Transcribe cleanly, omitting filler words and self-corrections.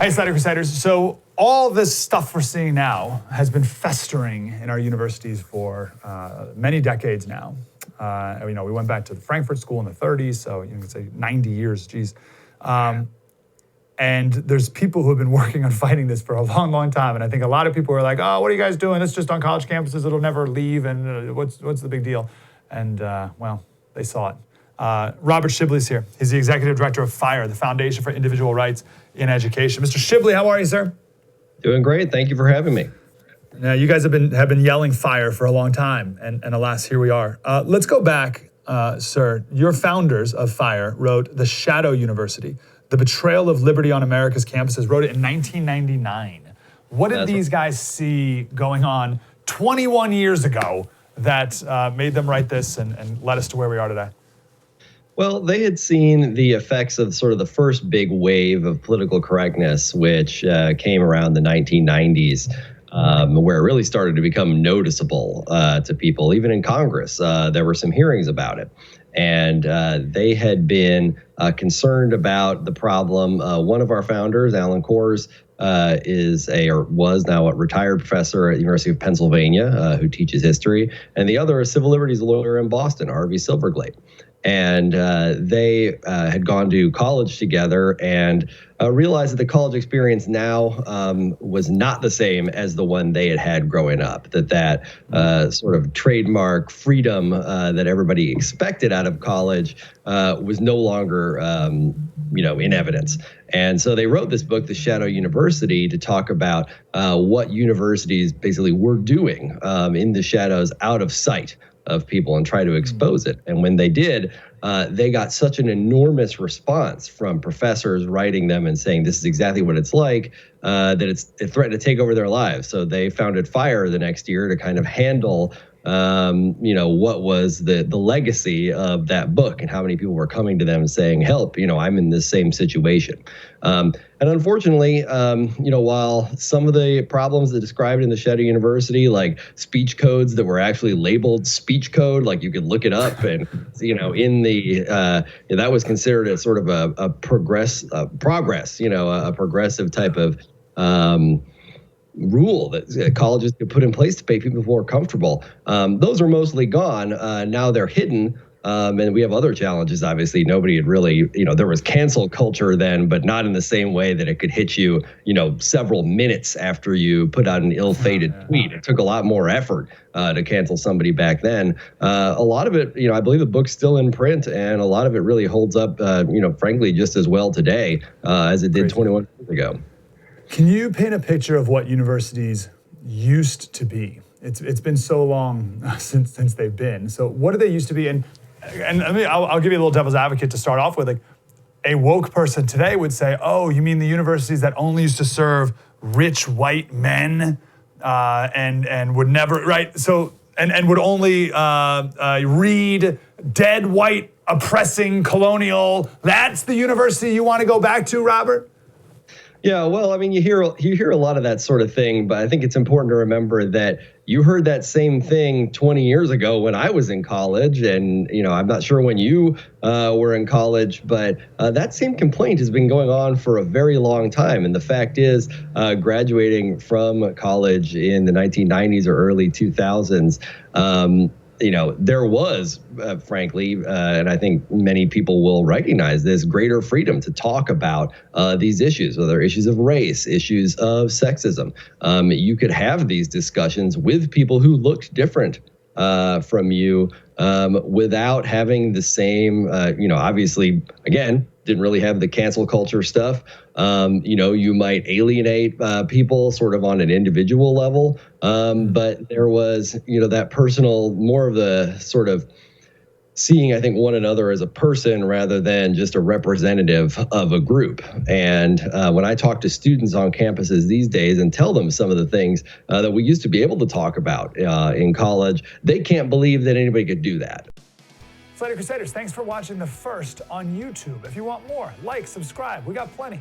Hey, Slater Crusaders. So all this stuff we're seeing now has been festering in our universities for many decades now. We went back to the Frankfurt School in the 30s, so you can say 90 years, geez. And there's people who have been working on fighting this for a long, long time. And I think a lot of people are like, oh, what are you guys doing? It's just on college campuses. It'll never leave. And what's the big deal? And, well, they saw it. Robert Shibley's here. He's the executive director of FIRE, the Foundation for Individual Rights in Education. Mr. Shibley, how are you, sir? Doing great. Thank you for having me. Now, you guys have been yelling FIRE for a long time, and alas, here we are. Let's go back, sir. Your founders of FIRE wrote The Shadow University, The Betrayal of Liberty on America's Campuses, wrote it in 1999. What did these guys see going on 21 years ago that made them write this and led us to where we are today? Well, they had seen the effects of sort of the first big wave of political correctness, which came around the 1990s, where it really started to become noticeable to people, even in Congress. There were some hearings about it. And they had been concerned about the problem. One of our founders, Alan Kors, was now a retired professor at the University of Pennsylvania who teaches history. And the other, a civil liberties lawyer in Boston, R.V. Silverglate. And they had gone to college together and realized that the college experience now was not the same as the one they had had growing up, that sort of trademark freedom that everybody expected out of college was no longer in evidence. And so they wrote this book, The Shadow University, to talk about what universities basically were doing in the shadows, out of sight of people, and try to expose it. And when they did, they got such an enormous response from professors writing them and saying this is exactly what it's like, that it threatened to take over their lives. So they founded FIRE the next year to kind of handle what was the legacy of that book and how many people were coming to them saying, help, I'm in this same situation. And unfortunately, while some of the problems that described in the Shadow University, like speech codes that were actually labeled speech code, like you could look it up and, in the, that was considered a sort of a progress, a progressive type of, rule that colleges could put in place to make people more comfortable. Those are mostly gone. Now they're hidden. And we have other challenges, obviously. Nobody had really, there was cancel culture then, but not in the same way that it could hit you, several minutes after you put out an ill-fated tweet. It took a lot more effort to cancel somebody back then. A lot of it, I believe the book's still in print, and a lot of it really holds up, frankly, just as well today as it did 21 years ago. Can you paint a picture of what universities used to be? It's been so long since they've been. So what do they used to be? And I'll give you a little devil's advocate to start off with. Like, a woke person today would say, "Oh, you mean the universities that only used to serve rich white men and would never right? So and would only read dead white oppressing colonial. That's the university you want to go back to, Robert?" Yeah, well, you hear a lot of that sort of thing, but I think it's important to remember that you heard that same thing 20 years ago when I was in college, and I'm not sure when you were in college, but that same complaint has been going on for a very long time. And the fact is, graduating from college in the 1990s or early 2000s, there was, frankly, and I think many people will recognize this, greater freedom to talk about these issues, whether issues of race, issues of sexism. You could have these discussions with people who looked different from you without having the same, obviously, again, didn't really have the cancel culture stuff. You might alienate people sort of on an individual level. But there was, that personal, more of the sort of seeing, I think, one another as a person rather than just a representative of a group. And when I talk to students on campuses these days and tell them some of the things that we used to be able to talk about in college, they can't believe that anybody could do that. Slater Crusaders, thanks for watching The First on YouTube. If you want more, like, subscribe. We got plenty.